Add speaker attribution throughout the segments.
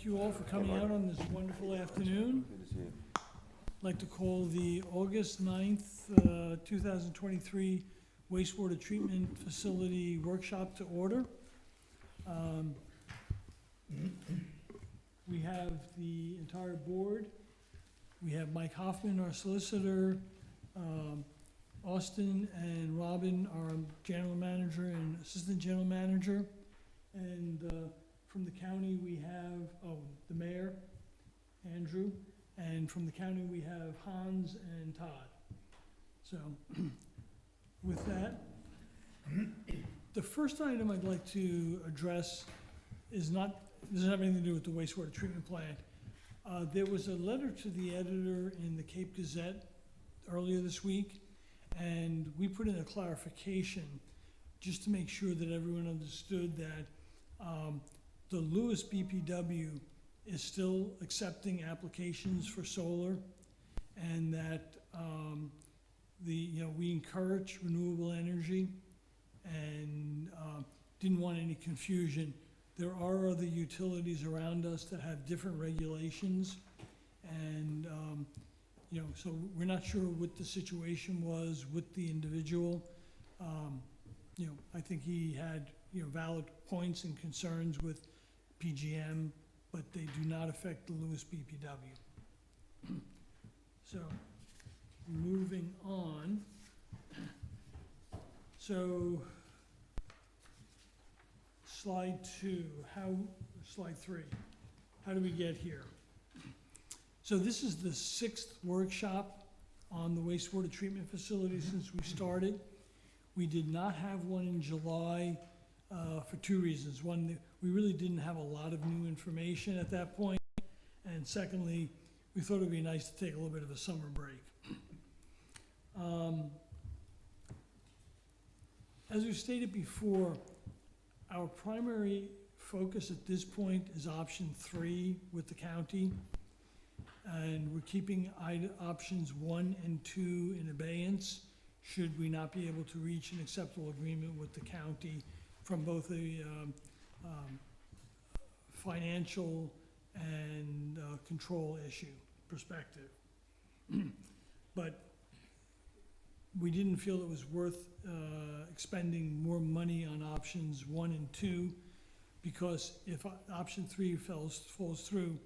Speaker 1: Thank you all for coming out on this wonderful afternoon.
Speaker 2: Good to see you.
Speaker 1: I'd like to call the August 9th, 2023 wastewater treatment facility workshop to order. We have the entire board. We have Mike Hoffman, our solicitor, Austin and Robin, our general manager and assistant general manager. And from the county, we have, the mayor, Andrew. And from the county, we have Hans and Todd. So with that, the first item I'd like to address doesn't have anything to do with the wastewater treatment plant. There was a letter to the editor in the Cape Gazette earlier this week, and we put in a clarification just to make sure that everyone understood that the Lewes BPW is still accepting applications for solar, and that we encourage renewable energy, and didn't want any confusion. There are other utilities around us that have different regulations, and so we're not sure what the situation was with the individual. I think he had valid points and concerns with PGM, but they do not affect the Lewes BPW. So, moving on. So, slide 3, how do we get here? So this is the 6th workshop on the wastewater treatment facility since we started. We did not have one in July for 2 reasons. One, we really didn't have a lot of new information at that point. And secondly, we thought it'd be nice to take a little bit of a summer break. As we stated before, our primary focus at this point is option 3 with the county. And we're keeping options 1 and 2 in abeyance should we not be able to reach an acceptable agreement with the county from both a financial and control issue perspective. But we didn't feel it was worth expending more money on options 1 and 2, because if option 3 falls through,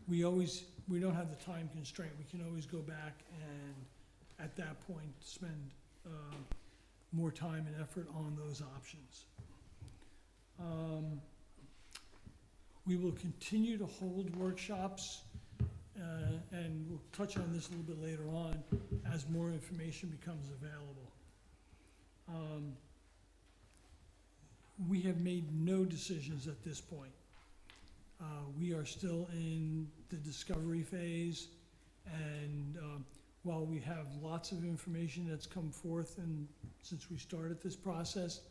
Speaker 1: we don't have the time constraint. We can always go back and at that point spend more time and effort on those options. We will continue to hold workshops, and we'll touch on this a little bit later on as more information becomes available. We have made no decisions at this point. We are still in the discovery phase, and while we have lots of information that's come forth and since we started this process,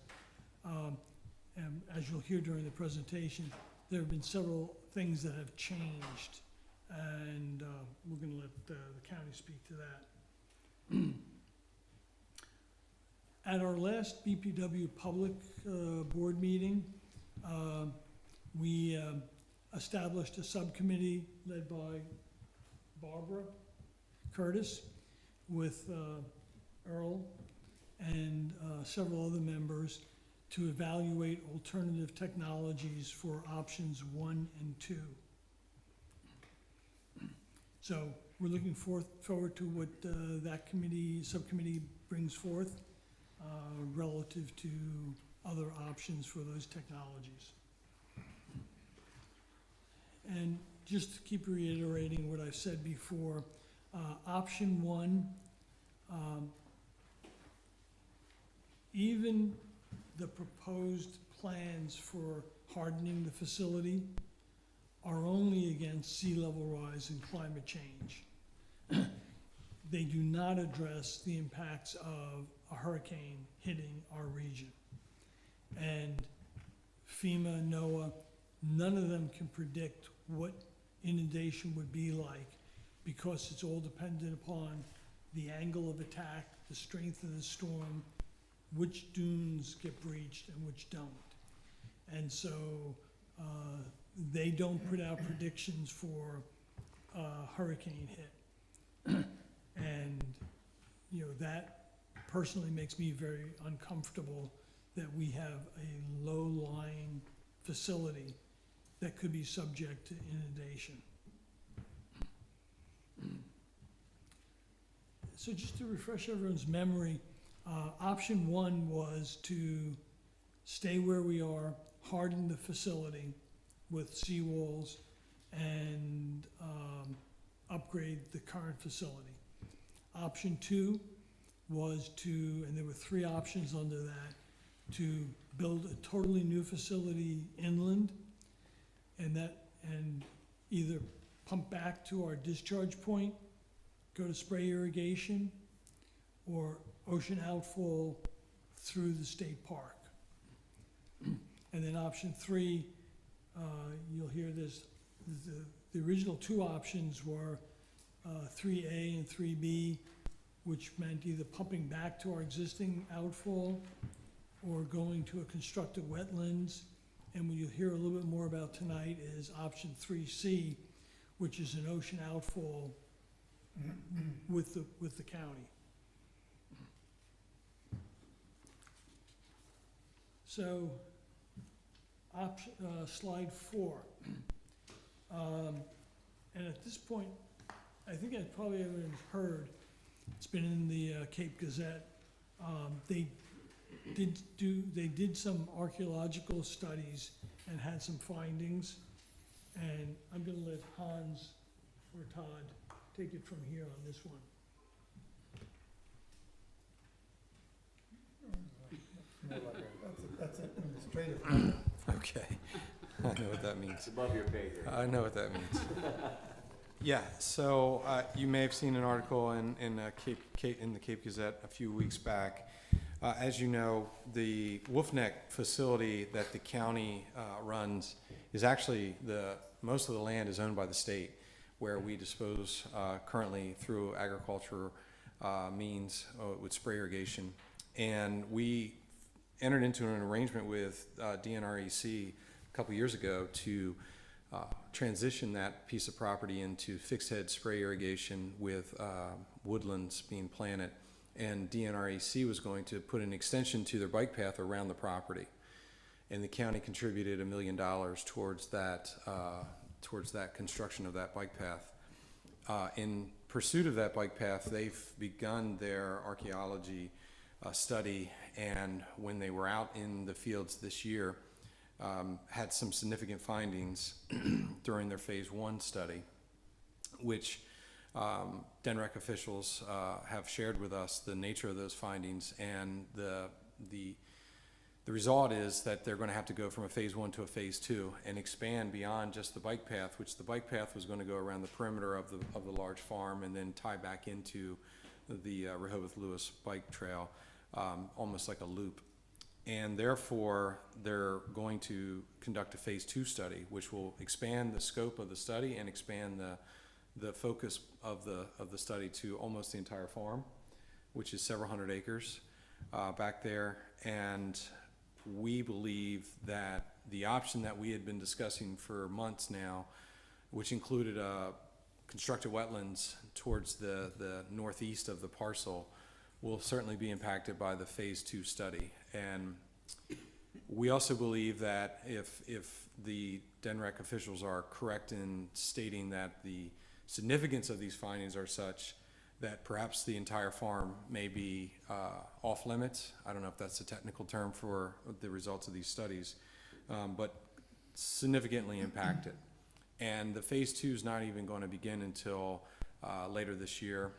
Speaker 1: and as you'll hear during the presentation, there have been several things that have changed, and we're going to let the county speak to that. At our last BPW public board meeting, we established a subcommittee led by Barbara Curtis with Earl and several other members to evaluate alternative technologies for options 1 and 2. So we're looking forward to what that subcommittee brings forth relative to other options for those technologies. And just to keep reiterating what I've said before, option 1, even the proposed plans for hardening the facility are only against sea level rise and climate change. They do not address the impacts of a hurricane hitting our region. And FEMA, NOAA, none of them can predict what inundation would be like, because it's all dependent upon the angle of attack, the strength of the storm, which dunes get breached and which don't. And so they don't put out predictions for hurricane hit. And, you know, that personally makes me very uncomfortable that we have a low-lying facility that could be subject to inundation. So just to refresh everyone's memory, option one was to stay where we are, harden the facility with seawalls, and upgrade the current facility. Option two was to, and there were three options under that, to build a totally new facility inland, and either pump back to our discharge point, go to spray irrigation, or ocean outfall through the state park. And then option three, you'll hear this, the original two options were 3A and 3B, which meant either pumping back to our existing outfall or going to a constructed wetlands. And what you'll hear a little bit more about tonight is option 3C, which is an ocean outfall with the county. So, slide 4. And at this point, I think I probably haven't heard, it's been in the Cape Gazette. They did some archaeological studies and had some findings. And I'm gonna let Hans or Todd take it from here on this one.
Speaker 2: That's an administrative.
Speaker 3: Okay, I know what that means.
Speaker 4: It's above your pay grade.
Speaker 3: I know what that means. Yeah, so you may have seen an article in the Cape Gazette a few weeks back. As you know, the Wolf Neck facility that the county runs is actually most of the land is owned by the state, where we dispose currently through agriculture means with spray irrigation. And we entered into an arrangement with DNREC a couple years ago to transition that piece of property into fixed head spray irrigation with woodlands being planted. And DNREC was going to put an extension to their bike path around the property. And the county contributed $1 million towards that construction of that bike path. In pursuit of that bike path, they've begun their archaeology study, and when they were out in the fields this year, had some significant findings during their phase 1 study, which DNREC officials have shared with us the nature of those findings, and the result is that they're going to have to go from a phase 1 to a phase 2 and expand beyond just the bike path, which the bike path was going to go around the perimeter of the large farm and then tie back into the Rehoboth Lewes bike trail, almost like a loop. And therefore, they're going to conduct a phase 2 study, which will expand the scope of the study and expand the focus of the study to almost the entire farm, which is several hundred acres back there. And we believe that the option that we had been discussing for months now, which included constructed wetlands towards the northeast of the parcel, will certainly be impacted by the phase 2 study. And we also believe that if the DNREC officials are correct in stating that the significance of these findings are such that perhaps the entire farm may be off limits. I don't know if that's a technical term for the results of these studies, but significantly impacted. And the phase 2 is not even going to begin until later this year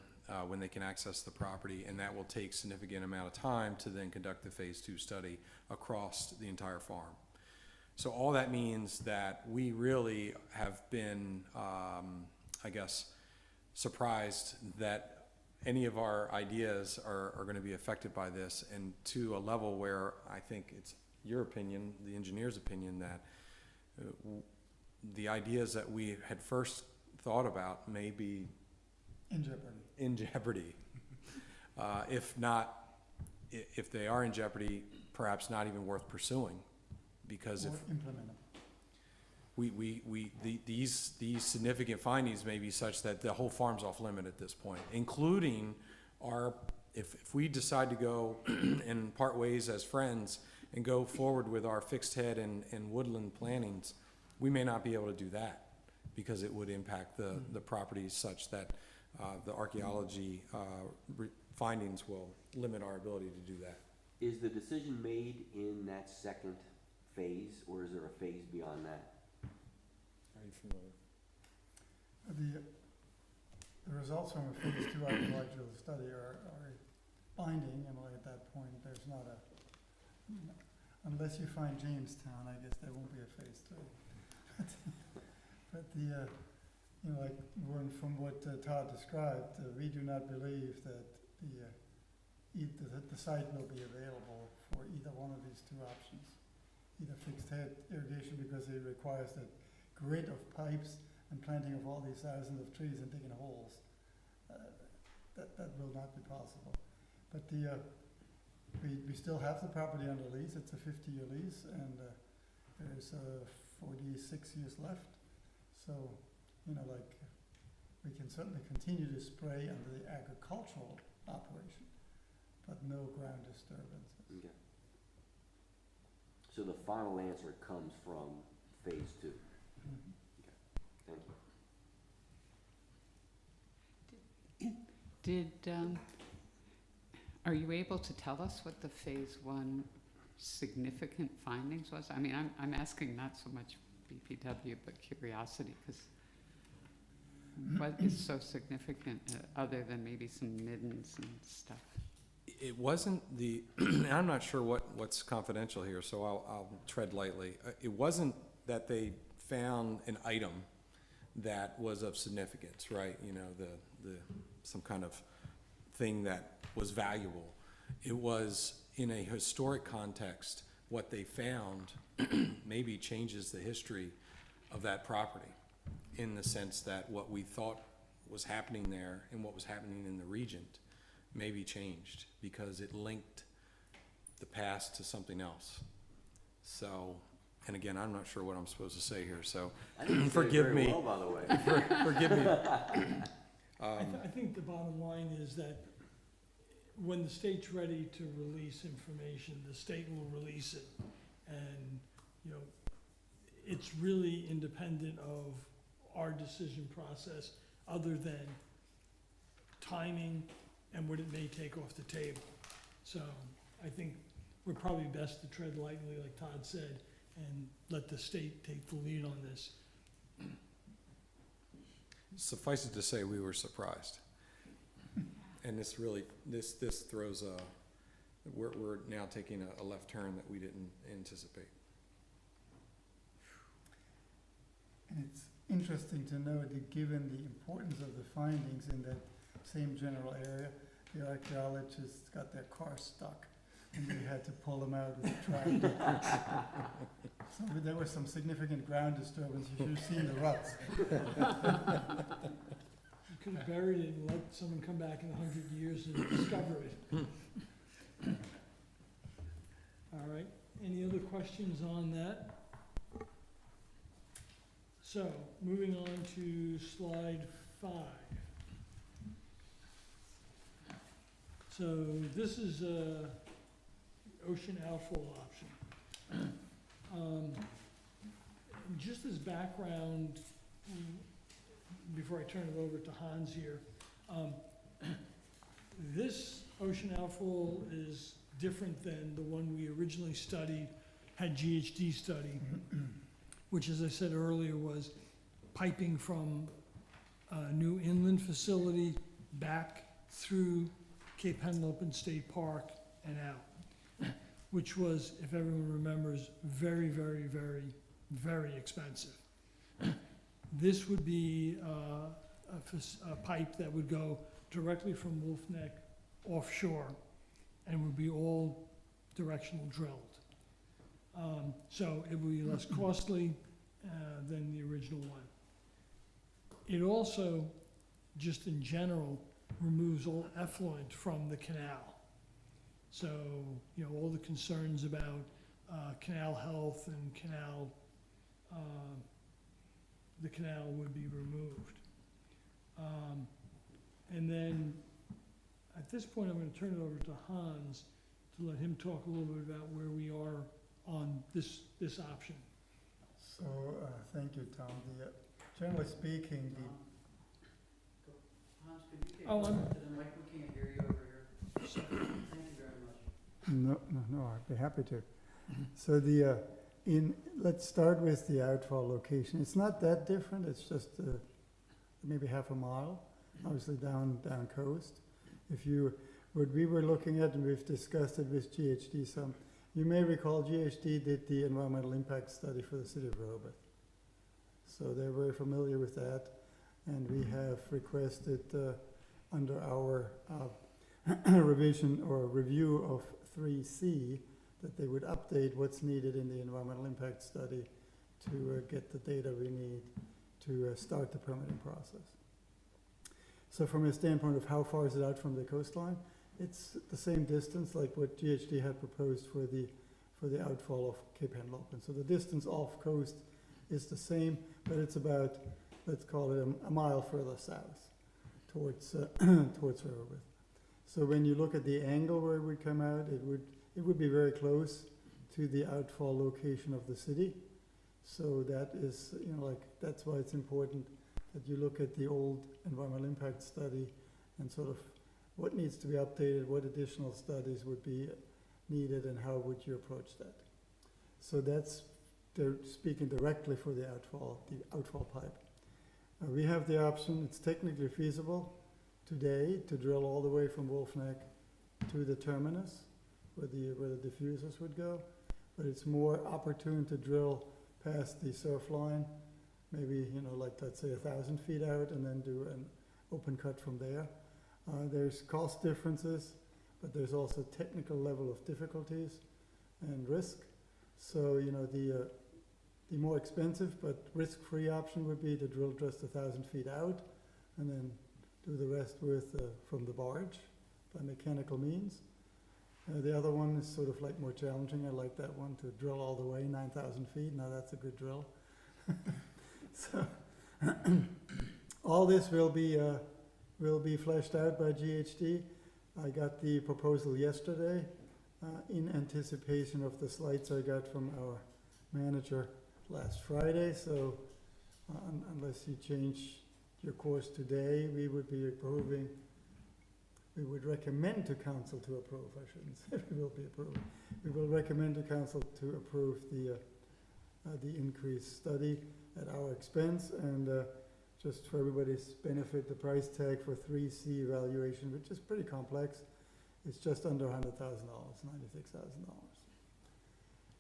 Speaker 3: when they can access the property, and that will take significant amount of time to then conduct the phase 2 study across the entire farm. So all that means that we really have been, I guess, surprised that any of our ideas are going to be affected by this, and to a level where I think it's your opinion, the engineer's opinion, that the ideas that we had first thought about may be in jeopardy. If they are in jeopardy, perhaps not even worth pursuing, because
Speaker 2: Or implement them.
Speaker 3: these significant findings may be such that the whole farm's off limit at this point, including if we decide to go and part ways as friends and go forward with our fixed head and woodland plantings, we may not be able to do that because it would impact the properties such that the archaeology findings will limit our ability to do that.
Speaker 2: Is the decision made in that second phase, or is there a phase beyond that?
Speaker 3: Are you familiar?
Speaker 4: The results from a phase 2 archaeological study are binding, and at that point, there's not unless you find Jamestown, I guess there won't be a phase 3. But from what Todd described, we do not believe that the site will be available for either one of these two options. Either fixed head irrigation, because it requires the grid of pipes and planting of all these thousands of trees and digging holes. That will not be possible. But we still have the property under lease. It's a 50-year lease, and there's 46 years left. So, we can certainly continue to spray under the agricultural operation, but no ground disturbances.
Speaker 2: Okay. So the final answer comes from phase 2.
Speaker 4: Mhm.
Speaker 2: Thank you.
Speaker 5: Are you able to tell us what the phase 1 significant findings was? I mean, I'm asking not so much BPW, but curiosity, because what is so significant other than maybe some middens and stuff?
Speaker 3: It wasn't I'm not sure what's confidential here, so I'll tread lightly. It wasn't that they found an item that was of significance, right? Some kind of thing that was valuable. It was in a historic context, what they found maybe changes the history of that property, in the sense that what we thought was happening there and what was happening in the region maybe changed because it linked the past to something else. So, and again, I'm not sure what I'm supposed to say here, so
Speaker 2: I think you said it
Speaker 3: forgive
Speaker 2: very
Speaker 3: me.
Speaker 2: well, by the way.
Speaker 3: Forgive me.
Speaker 1: I think the bottom line is that when the state's ready to release information, the state will release it. And, it's really independent of our decision process, other than timing and what it may take off the table. So I think we're probably best to tread lightly, like Todd said, and let the state take the lead on this.
Speaker 3: Suffice it to say, we were surprised. And this throws we're now taking a left turn that we didn't anticipate.
Speaker 4: And it's interesting to note that given the importance of the findings in that same general area, the archaeologists got their car stuck and they had to pull them out with a tractor. So there was some significant ground disturbance. You should have seen the ruts.
Speaker 1: You could have buried it and let someone come back in 100 years and discover it. All right, any other questions on that? So, moving on to slide 5. So this is ocean outfall option. Just as background, before I turn it over to Hans here, this ocean outfall is different than the one we originally had GHD study, which, as I said earlier, was piping from a new inland facility back through Cape Henlopen State Park and out, which was, if everyone remembers, very, very, very, very expensive. This would be a pipe that would go directly from Wolf Neck offshore and would be all directional drilled. So it would be less costly than the original one. It also, just in general, removes all effluent from the canal. So, all the concerns about canal health and canal the canal would be removed. And then, at this point, I'm gonna turn it over to Hans to let him talk a little bit about where we are on this option.
Speaker 4: So, thank you, Tom. Generally speaking,
Speaker 6: Hans, could you get
Speaker 1: Oh,
Speaker 6: closer
Speaker 1: I'm-
Speaker 6: to the mic? We can't hear you over here. Thank you very much.
Speaker 4: no, I'd be happy to. So let's start with the outfall location. It's not that different, it's just maybe half a mile, obviously down coast. What we were looking at, and we've discussed it with GHD some, you may recall GHD did the environmental impact study for the city of Rehoboth. So they're very familiar with that, and we have requested under our revision or review of 3C that they would update what's needed in the environmental impact study to get the data we need to start the permitting process. So from a standpoint of how far is it out from the coastline, it's the same distance like what GHD had proposed for the outfall of Cape Henlopen. So the distance off coast is the same, but it's about, let's call it a mile further south towards Rehoboth. So when you look at the angle where it would come out, it would be very close to the outfall location of the city. So that is, that's why it's important that you look at the old environmental impact study and sort of what needs to be updated, what additional studies would be needed, and how would you approach that. So they're speaking directly for the outfall pipe. We have the option, it's technically feasible today to drill all the way from Wolf Neck to the terminus where the diffusers would go, but it's more opportune to drill past the surf line, maybe, let's say 1,000 feet out, and then do an open cut from there. There's cost differences, but there's also technical level of difficulties and risk. So, the more expensive but risk-free option would be to drill just 1,000 feet out and then do the rest from the barge by mechanical means. The other one is sort of like more challenging. I like that one, to drill all the way 9,000 feet. Now that's a good drill. So all this will be fleshed out by GHD. I got the proposal yesterday in anticipation of the slides I got from our manager last Friday. So unless you change your course today, we would be approving. We would recommend to council to approve, I shouldn't say we will be approving. We will recommend to council to approve the increased study at our expense, and just for everybody's benefit, the price tag for 3C evaluation, which is pretty complex, is just under $100,000,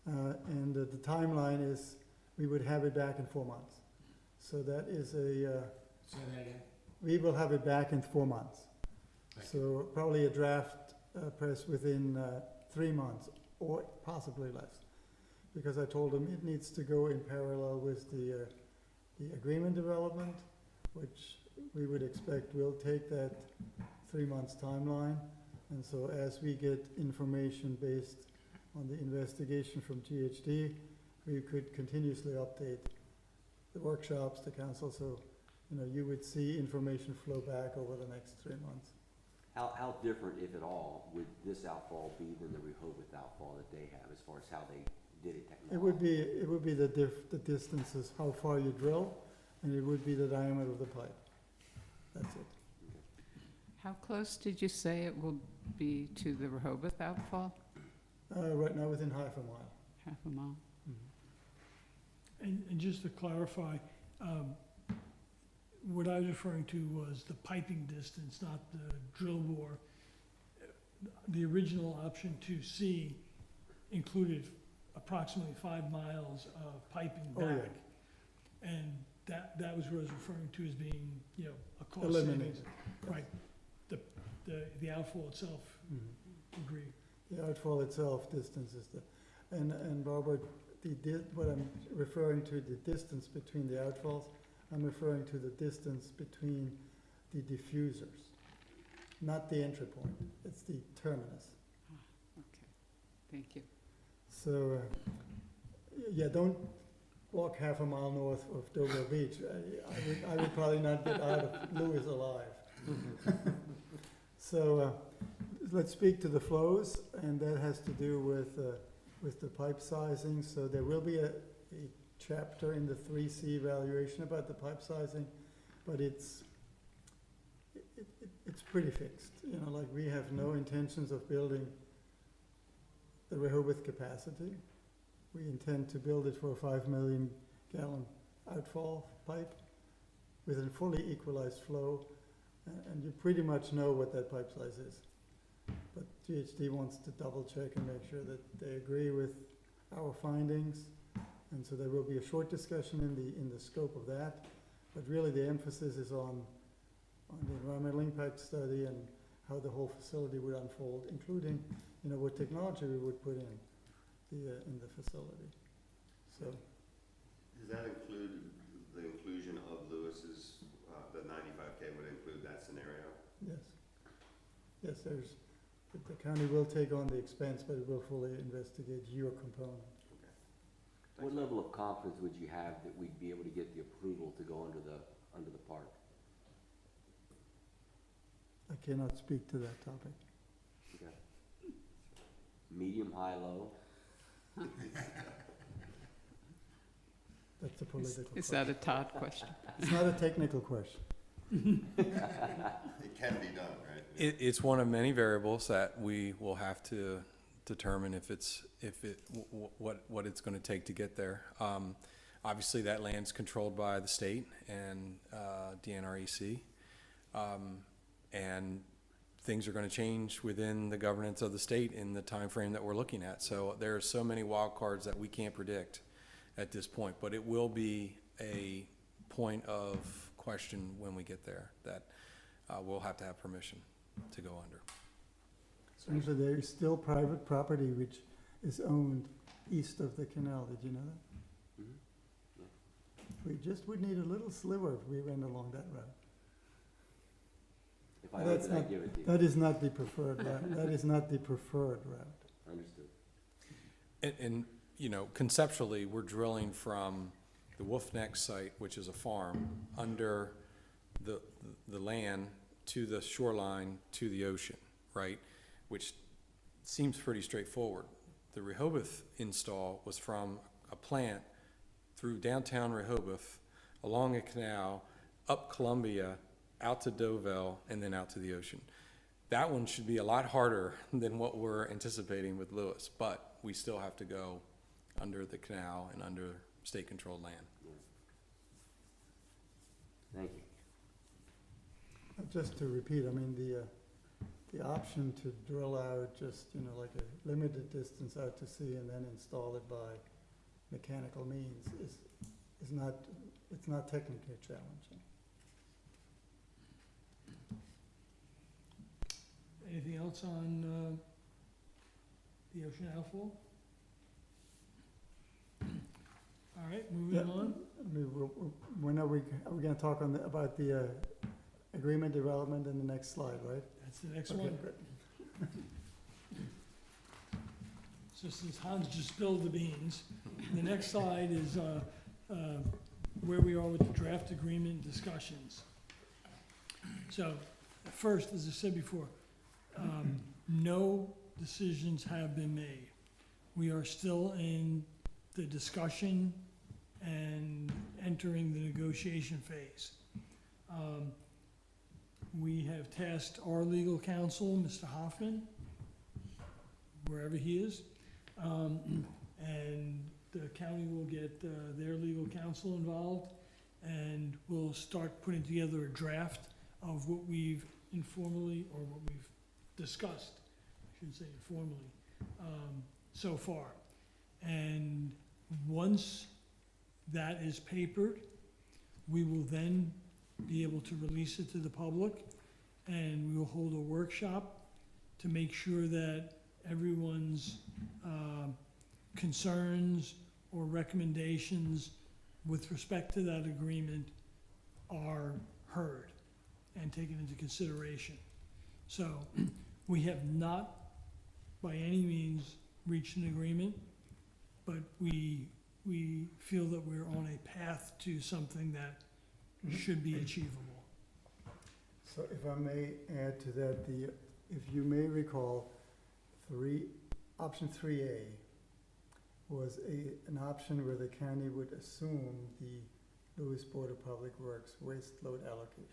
Speaker 4: $96,000. And the timeline is we would have it back in 4 months. So that is
Speaker 7: Say that again.
Speaker 4: we will have it back in 4 months. So probably a draft press within 3 months or possibly less. Because I told them it needs to go in parallel with the agreement development, which we would expect will take that 3 months timeline. And so as we get information based on the investigation from GHD, we could continuously update the workshops, the council, so you would see information flow back over the next 3 months.
Speaker 2: How different, if at all, would this outfall be than the Rehoboth outfall that they have as far as how they did it technically?
Speaker 4: It would be the distances, how far you drill, and it would be the diameter of the pipe. That's it.
Speaker 5: How close did you say it will be to the Rehoboth outfall?
Speaker 4: Right now, within half a mile.
Speaker 5: Half a mile?
Speaker 1: And just to clarify, what I was referring to was the piping distance, not the drill bore. The original option 2C included approximately 5 miles of piping
Speaker 4: Oh, yeah.
Speaker 1: back. And that was what I was referring to as being, a cost
Speaker 4: Eliminated.
Speaker 1: savings. Right. The outfall itself, agreed.
Speaker 4: The outfall itself, distance is and Robert, what I'm referring to, the distance between the outfalls, I'm referring to the distance between the diffusers, not the entry point. It's the terminus.
Speaker 5: Okay, thank you.
Speaker 4: So, walk half a mile north of Dover Beach, I would probably not get out of Lewes alive. So, let's speak to the flows, and that has to do with the pipe sizing. So there will be a chapter in the 3C evaluation about the pipe sizing, but it's pretty fixed. You know, like, we have no intentions of building the Rehoboth capacity. We intend to build it for a 5 million gallon outfall pipe with a fully equalized flow, and you pretty much know what that pipe size is. But GHD wants to double check and make sure that they agree with our findings, and so there will be a short discussion in the scope of that. But really the emphasis is on the environmental impact study and how the whole facility would unfold, including, you know, what technology we would put in the facility. So,
Speaker 8: Does that include the inclusion of Lewis's, the 95K would include that scenario?
Speaker 4: yes. Yes, the county will take on the expense, but it will fully investigate your component.
Speaker 2: What level of confidence would you have that we'd be able to get the approval to go under the park?
Speaker 4: I cannot speak to that topic.
Speaker 2: Okay. Medium, high, low?
Speaker 4: That's a political
Speaker 5: Is
Speaker 4: question.
Speaker 5: that a Todd question?
Speaker 4: It's not a technical question.
Speaker 8: It can be done, right?
Speaker 3: It's one of many variables that we will have to determine what it's gonna take to get there. Obviously, that land's controlled by the state and, DNREC. And things are gonna change within the governance of the state in the time frame that we're looking at. So there are so many wild cards that we can't predict at this point, but it will be a point of question when we get there, that we'll have to have permission to go under.
Speaker 4: Essentially, there is still private property which is owned east of the canal. Did you know that?
Speaker 2: Mm-hmm.
Speaker 4: We just would need a little sliver if we went along that route.
Speaker 2: If I
Speaker 4: That's
Speaker 2: owned it, I'd
Speaker 4: not-
Speaker 2: give it to you.
Speaker 4: That is not the preferred route. That is not the preferred route.
Speaker 2: Understood.
Speaker 3: And, you know, conceptually, we're drilling from the Wolf Neck site, which is a farm, under the land to the shoreline to the ocean, right? Which seems pretty straightforward. The Rehoboth install was from a plant through downtown Rehoboth, along a canal, up Columbia, out to Dovell, and then out to the ocean. That one should be a lot harder than what we're anticipating with Lewes, but we still have to go under the canal and under state-controlled land.
Speaker 2: Thank you.
Speaker 4: Just to repeat, I mean, the option to drill out just, you know, like a limited distance out to sea and then install it by mechanical means is not, it's not technically challenging.
Speaker 1: Anything else on the ocean outfall? All right, moving
Speaker 4: Yeah.
Speaker 1: on.
Speaker 4: I mean, when are we gonna talk about the agreement development in the next slide, right?
Speaker 1: That's the next
Speaker 4: Okay,
Speaker 1: one.
Speaker 4: good.
Speaker 1: So since Hans just spilled the beans, the next slide is where we are with the draft agreement discussions. So, first, as I said before, no decisions have been made. We are still in the discussion and entering the negotiation phase. We have tasked our legal counsel, Mr. Hoffman, wherever he is, and the county will get their legal counsel involved, and we'll start putting together a draft of what we've informally, or what we've discussed, I shouldn't say informally, so far. And once that is papered, we will then be able to release it to the public, and we will hold a workshop to make sure that everyone's concerns or recommendations with respect to that agreement are heard and taken into consideration. So we have not by any means reached an agreement, but we we feel that we're on a path to something that should be achievable.
Speaker 4: So if I may add to that, if you may recall, option 3A was an option where the county would assume the Lewes Board of Public Works waste load allocation.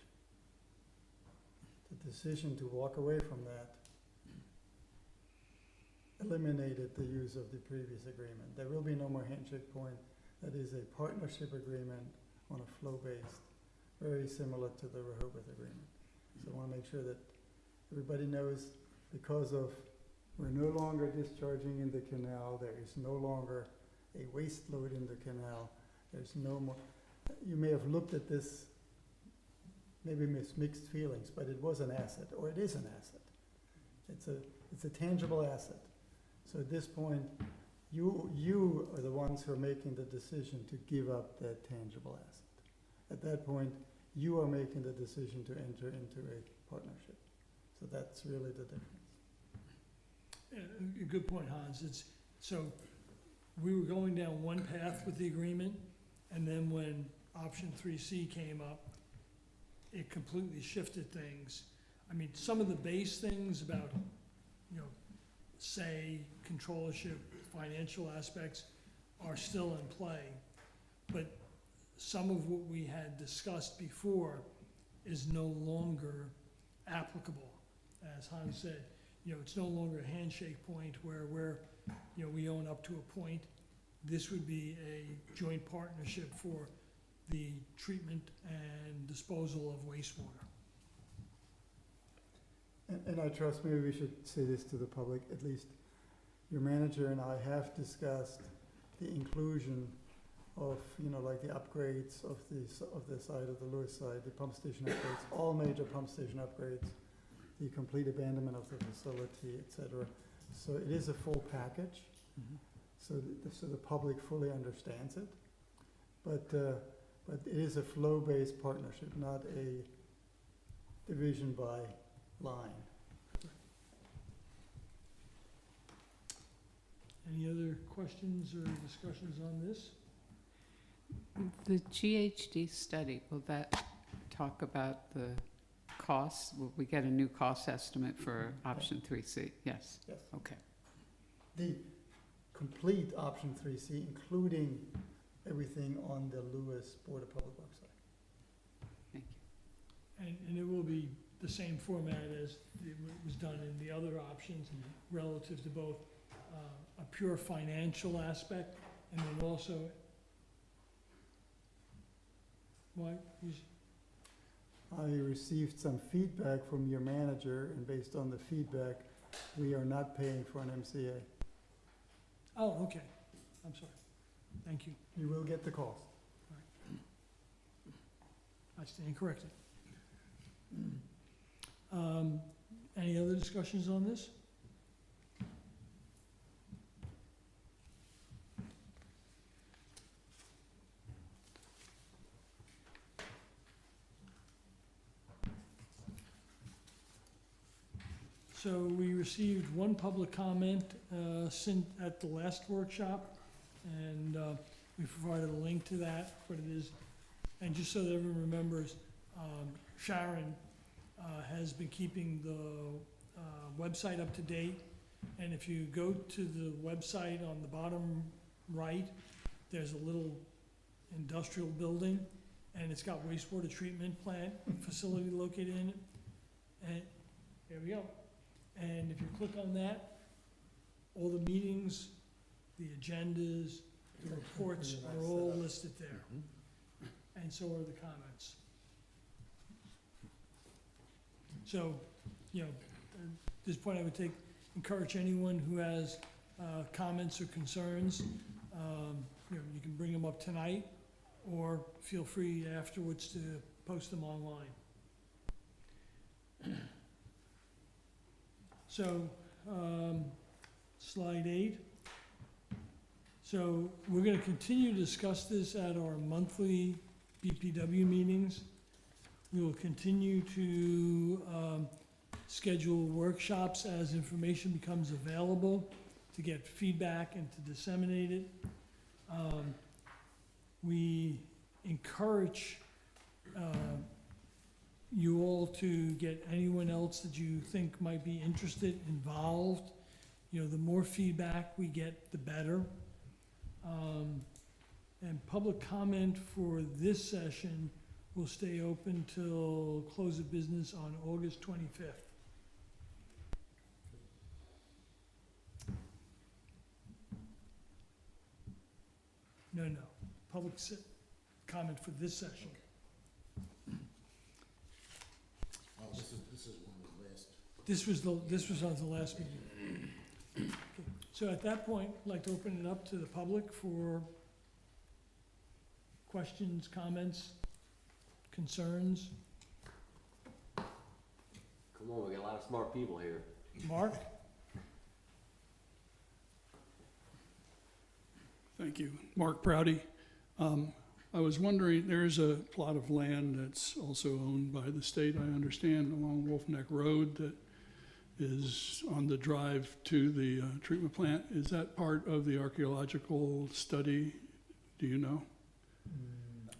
Speaker 4: The decision to walk away from that eliminated the use of the previous agreement. There will be no more handshake point. That is a partnership agreement on a flow-based, very similar to the Rehoboth agreement. So I want to make sure that everybody knows, because of we're no longer discharging in the canal, there is no longer a waste load in the canal, there's no more, you may have looked at this maybe with mixed feelings, but it was an asset, or it is an asset. It's a tangible asset. So at this point, you are the ones who are making the decision to give up that tangible asset. At that point, you are making the decision to enter into a partnership. So that's really the difference.
Speaker 1: A good point, Hans. So we were going down one path with the agreement, and then when option 3C came up, it completely shifted things. I mean, some of the base things about, say, controllership, financial aspects are still in play, but some of what we had discussed before is no longer applicable. As Hans said, it's no longer a handshake point where we own up to a point. This would be a joint partnership for the treatment and disposal of wastewater.
Speaker 4: And I trust, maybe we should say this to the public, at least your manager and I have discussed the inclusion of, like the upgrades of the side of the Lewes side, the pump station upgrades, all major pump station upgrades, the complete abandonment of the facility, etc. So it is a full package, so the public fully understands it. But it is a flow-based partnership, not a division by line.
Speaker 1: Any other questions or discussions on this?
Speaker 5: The GHD study, will that talk about the costs? Will we get a new cost estimate for option 3C? Yes.
Speaker 4: Yes.
Speaker 5: Okay.
Speaker 4: The complete option 3C, including everything on the Lewes Board of Public Works side.
Speaker 5: Thank you.
Speaker 1: And it will be the same format as it was done in the other options relative to both a pure financial aspect and then also,
Speaker 4: I received some feedback from your manager, and based on the feedback, we are not paying for an MCA.
Speaker 1: Oh, okay. I'm sorry. Thank you.
Speaker 4: You will get the cost.
Speaker 1: I stand corrected. Any other discussions on this? So we received one public comment at the last workshop, and we provided a link to that, but it is, and just so that everyone remembers, Sharon has been keeping the website up to date, and if you go to the website on the bottom right, there's a little industrial building, and it's got wastewater treatment plant facility located in it, and there we go. And if you click on that, all the meetings, the agendas, the reports are all listed there. And so are the comments. So, at this point I would encourage anyone who has comments or concerns, you can bring them up tonight, or feel free afterwards to post them online. So, slide 8. So we're going to continue to discuss this at our monthly BPW meetings. We will continue to schedule workshops as information becomes available to get feedback and to disseminate it. We encourage you all to get anyone else that you think might be interested, involved. You know, the more feedback we get, the better. And public comment for this session will stay open till close of business on August 25th. No, public comment for this session.
Speaker 7: Oh, this is one of the last.
Speaker 1: This was on the last meeting. Okay. So at that point, I'd like to open it up to the public for questions, comments, concerns.
Speaker 2: Come on, we got a lot of smart people here.
Speaker 1: Mark?
Speaker 9: Thank you. Mark Prouty. I was wondering, there's a plot of land that's also owned by the state, I understand, along Wolf Neck Road that is on the drive to the treatment plant. Is that part of the archaeological study? Do you know?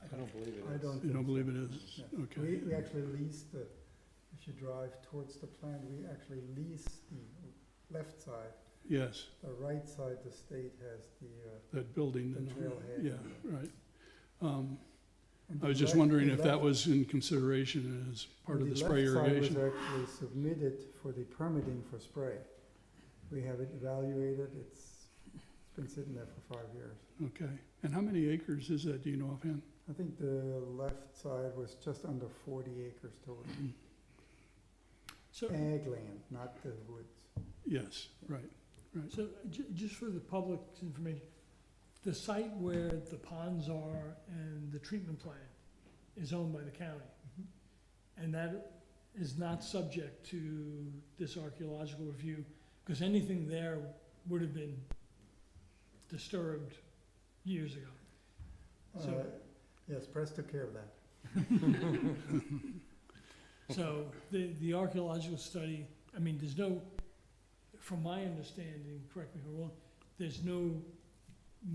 Speaker 3: I don't believe it
Speaker 4: I
Speaker 3: is.
Speaker 4: don't.
Speaker 9: You don't
Speaker 4: think so.
Speaker 9: believe it is?
Speaker 4: No.
Speaker 9: Okay.
Speaker 4: We actually lease if you drive towards the plant, we actually lease the left side.
Speaker 9: Yes,
Speaker 4: The right side, the state has
Speaker 9: that building.
Speaker 4: the
Speaker 9: and all.
Speaker 4: trailhead.
Speaker 9: Yeah, right.
Speaker 4: And
Speaker 9: I
Speaker 4: the
Speaker 9: was just
Speaker 4: left-
Speaker 9: wondering
Speaker 4: the
Speaker 9: if that
Speaker 4: left-
Speaker 9: was in consideration as part of the spray irrigation.
Speaker 4: The left side was actually submitted for the permitting for spray. We have it evaluated, it's been sitting there for 5 years.
Speaker 9: Okay. And how many acres is that, do you know offhand?
Speaker 4: I think the left side was just under 40 acres total.
Speaker 1: So,
Speaker 4: Ag land, not the woods.
Speaker 9: Yes, right.
Speaker 1: so just for the public's information, the site where the ponds are and the treatment plant is owned by the county. And that is not subject to this archaeological review, because anything there would have been disturbed years ago. So-
Speaker 4: Yes, Press took care of that.
Speaker 1: So the archaeological study, I mean, there's no, from my understanding, correct me if I'm wrong, there's no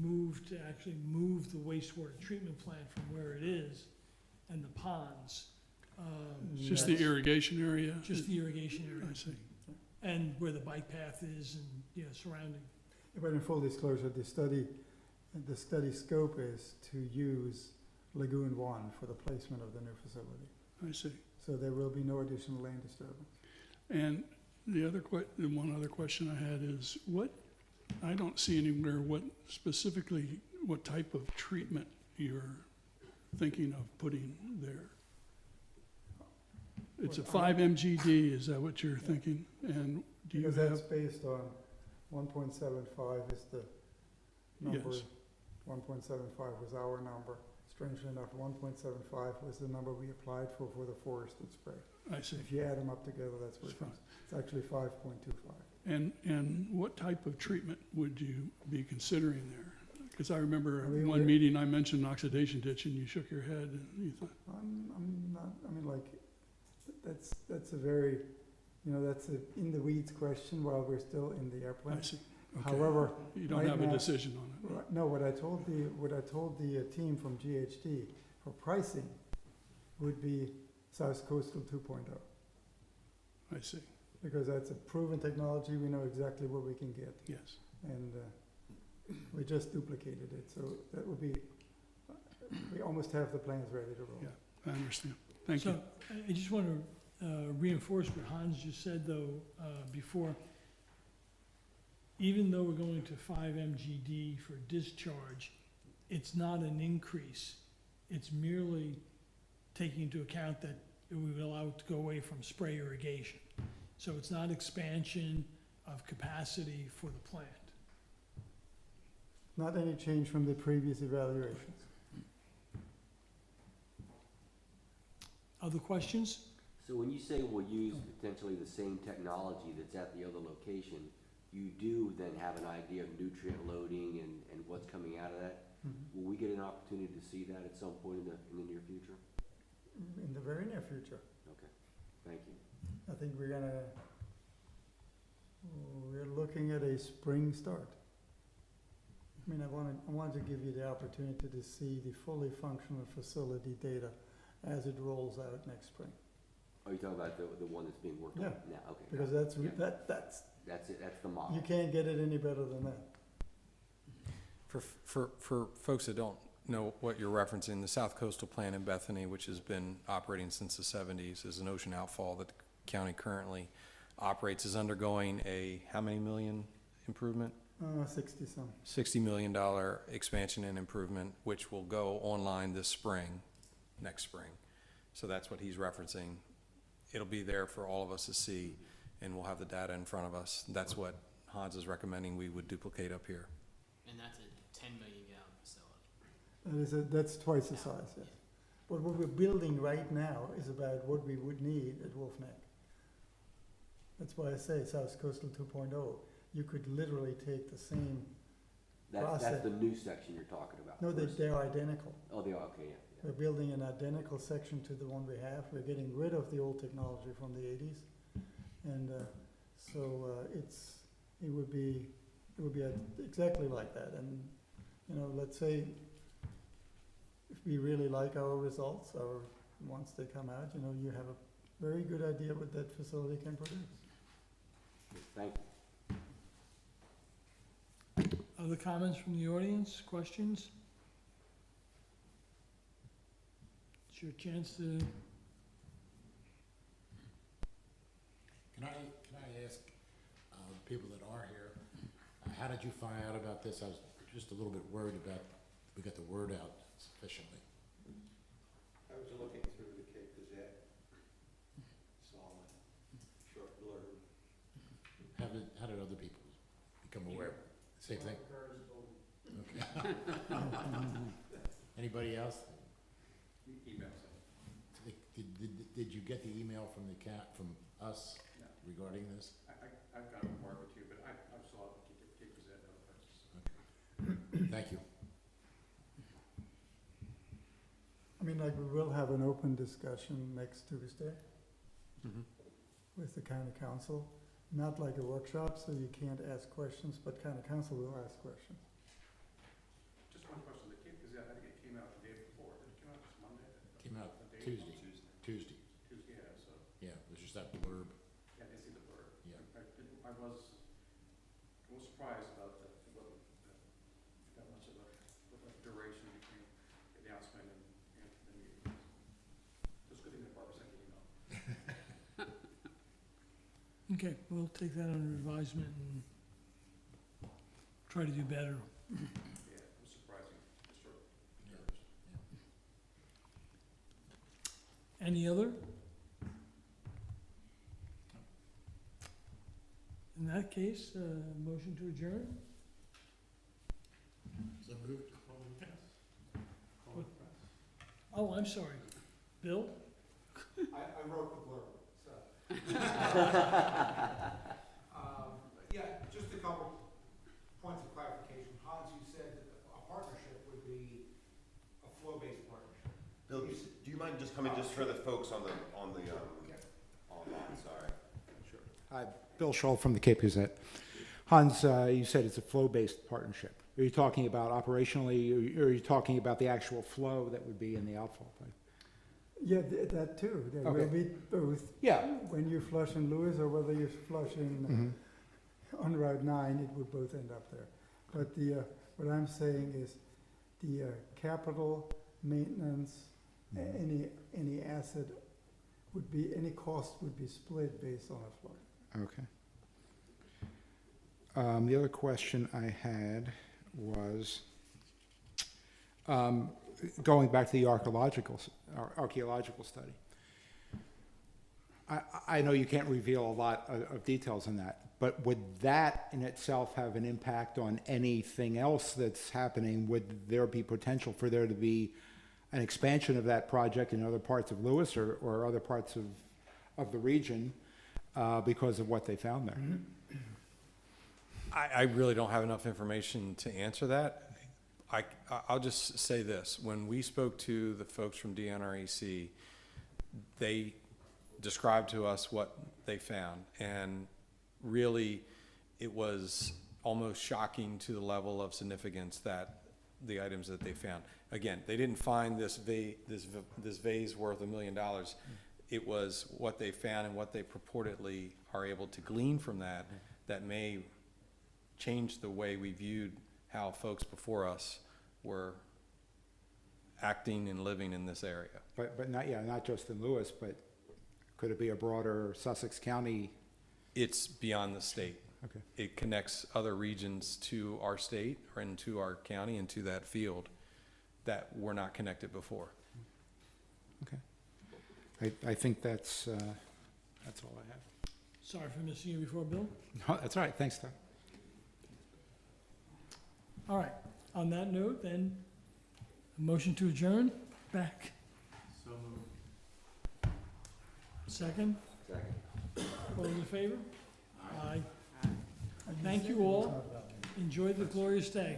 Speaker 1: move to actually move the wastewater treatment plant from where it is and the ponds.
Speaker 9: It's just the
Speaker 1: That's
Speaker 9: irrigation area?
Speaker 1: Just the irrigation area,
Speaker 9: I see.
Speaker 1: and where the bike path is and, you know, surrounding.
Speaker 4: But in full disclosure, the study scope is to use Lagoon 1 for the placement of the new facility.
Speaker 9: I see.
Speaker 4: So there will be no additional land disturbance.
Speaker 9: And the one other question I had is I don't see anywhere what type of treatment you're thinking of putting there. It's a 5 MGD, is that what you're thinking? And do you
Speaker 4: Because
Speaker 9: have,
Speaker 4: that's based on 1.75 is the number.
Speaker 9: Yes.
Speaker 4: 1.75 was our number. Strangely enough, 1.75 was the number we applied for the forested spray.
Speaker 9: I see.
Speaker 4: If you add them up together, that's what it
Speaker 9: Fine.
Speaker 4: comes. It's actually 5.25.
Speaker 9: And what type of treatment would you be considering there? Because I remember
Speaker 4: I mean,
Speaker 9: one
Speaker 4: we're-
Speaker 9: meeting I mentioned oxidation ditch and you shook your head and you thought,
Speaker 4: I'm not, I mean, like, that's a very, that's a in the weeds question while we're still in the
Speaker 9: I
Speaker 4: airplane.
Speaker 9: see. Okay.
Speaker 4: However,
Speaker 9: You don't
Speaker 4: right
Speaker 9: have a
Speaker 4: now-
Speaker 9: decision on it.
Speaker 4: right- no, what I told the team from GHD for pricing would be South Coastal 2.0,
Speaker 9: I see,
Speaker 4: because that's a proven technology, we know exactly what we can get,
Speaker 9: yes.
Speaker 4: and we just duplicated it, so that would be, we almost have the plans ready to roll.
Speaker 9: Yeah. I understand. Thank you.
Speaker 1: So I just want to reinforce what Hans just said, though, before. Even though we're going to 5 MGD for discharge, it's not an increase. It's merely taking into account that we would allow it to go away from spray irrigation. So it's not expansion of capacity for the plant.
Speaker 4: Not any change from the previous evaluations.
Speaker 1: Other questions?
Speaker 2: So when you say we'll use potentially the same technology that's at the other location, you do then have an idea of nutrient loading and what's coming out of that? Will we get an opportunity to see that at some point in the near future?
Speaker 4: In the very near future.
Speaker 2: Okay, thank you.
Speaker 4: I think we're looking at a spring start. I mean, I wanted to give you the opportunity to see the fully functional facility data as it rolls out next spring.
Speaker 2: Are you talking about the one that's being worked on
Speaker 4: Yeah.
Speaker 2: now? Okay.
Speaker 4: Because
Speaker 2: now,
Speaker 4: that's,
Speaker 2: yeah.
Speaker 4: that's,
Speaker 2: That's it, that's the model.
Speaker 4: you can't get it any better than that.
Speaker 3: For folks that don't know what you're referencing, the South Coastal Plant in Bethany, which has been operating since the 70s, is an ocean outfall that the county currently operates, is undergoing a, how many million improvement?
Speaker 4: 60-some.
Speaker 3: $60 million expansion and improvement, which will go online this spring, next spring. So that's what he's referencing. It'll be there for all of us to see, and we'll have the data in front of us. That's what Hans is recommending we would duplicate up here.
Speaker 6: And that's a 10 million gallon facility.
Speaker 4: That's twice the size, yes. But what we're building right now is about what we would need at Wolf Neck. That's why I say South Coastal 2.0. You could literally take the same
Speaker 2: That's
Speaker 4: process.
Speaker 2: the new section you're talking about.
Speaker 4: No,
Speaker 2: versus-
Speaker 4: they're identical.
Speaker 2: Oh, they are, okay, yeah.
Speaker 4: We're building an identical section to the one we have. We're getting rid of the old technology from the 80s. And it would be exactly like that. And, you know, let's say if we really like our results, or once they come out, you know, you have a very good idea what that facility can produce.
Speaker 2: Thank you.
Speaker 1: Other comments from the audience, questions? It's your chance to,
Speaker 7: Can I ask, people that are here, how did you find out about this? I was just a little bit worried about, we got the word out sufficiently.
Speaker 10: I was looking through the Cape Gazette, saw a short blurb.
Speaker 7: How did other people become aware? Same thing? Okay. Anybody else?
Speaker 10: Emails.
Speaker 7: Did you get the email from from us regarding this?
Speaker 10: I've got a mark or two, but I saw it in the Cape Gazette and other places.
Speaker 7: Okay. Thank you.
Speaker 4: I mean, like, we will have an open discussion next Tuesday with the county council. Not like a workshop, so you can't ask questions, but county council will ask questions.
Speaker 10: Just one question, the Cape Gazette, I think it came out the day before, did it come out just Monday?
Speaker 7: Came out
Speaker 10: The day
Speaker 7: Tuesday.
Speaker 10: before?
Speaker 7: Tuesday.
Speaker 10: Tuesday, yeah, so,
Speaker 7: Yeah, it was just that blurb.
Speaker 10: yeah, I see the blurb.
Speaker 7: Yeah.
Speaker 10: I was surprised about that much of a duration between the announcement and the meeting. Just good thing that Barbara sent the email.
Speaker 1: okay, we'll take that under advisement and try to do better.
Speaker 10: Yeah, it was surprising, just short
Speaker 7: Yeah.
Speaker 10: notice.
Speaker 1: Any other? In that case, motion to adjourn?
Speaker 7: So moved.
Speaker 1: Oh, I'm sorry. Bill?
Speaker 10: I wrote the blurb, so. Yeah, just a couple points of clarification. Hans, you said that a partnership would be a flow-based partnership.
Speaker 8: Bill, do you mind just coming just for the folks on the online, sorry.
Speaker 10: Sure.
Speaker 11: Hi, Bill Scholl from the Cape Gazette. Hans, you said it's a flow-based partnership. Are you talking about operationally, or are you talking about the actual flow that would be in the outfall pipe?
Speaker 4: Yeah, that too. There will
Speaker 11: Okay.
Speaker 4: be both.
Speaker 11: Yeah.
Speaker 4: When you flush in Lewes or whether you flush in on Route 9, it would both end up there. But what I'm saying is the capital maintenance, any asset would be, any cost would be split based on a flow.
Speaker 11: Okay. The other question I had was, going back to the archaeological study. I know you can't reveal a lot of details on that, but would that in itself have an impact on anything else that's happening? Would there be potential for there to be an expansion of that project in other parts of Lewes or other parts of the region because of what they found there?
Speaker 3: I really don't have enough information to answer that. I'll just say this. When we spoke to the folks from DNREC, they described to us what they found. And really, it was almost shocking to the level of significance that the items that they found. Again, they didn't find this vase worth $1 million. It was what they found and what they purportedly are able to glean from that that may change the way we viewed how folks before us were acting and living in this area.
Speaker 11: But not, yeah, not just in Lewes, but could it be a broader Sussex County?
Speaker 3: It's beyond the state.
Speaker 11: Okay.
Speaker 3: It connects other regions to our state and to our county and to that field that were not connected before.
Speaker 11: Okay. I think that's all I have.
Speaker 1: Sorry for missing you before, Bill.
Speaker 11: No, that's all right. Thanks, Tom.
Speaker 1: All right, on that note, then, a motion to adjourn, back.
Speaker 10: So moved.
Speaker 1: Second,
Speaker 2: Second.
Speaker 1: all those in favor? Aye. Thank you all. Enjoy the glorious day.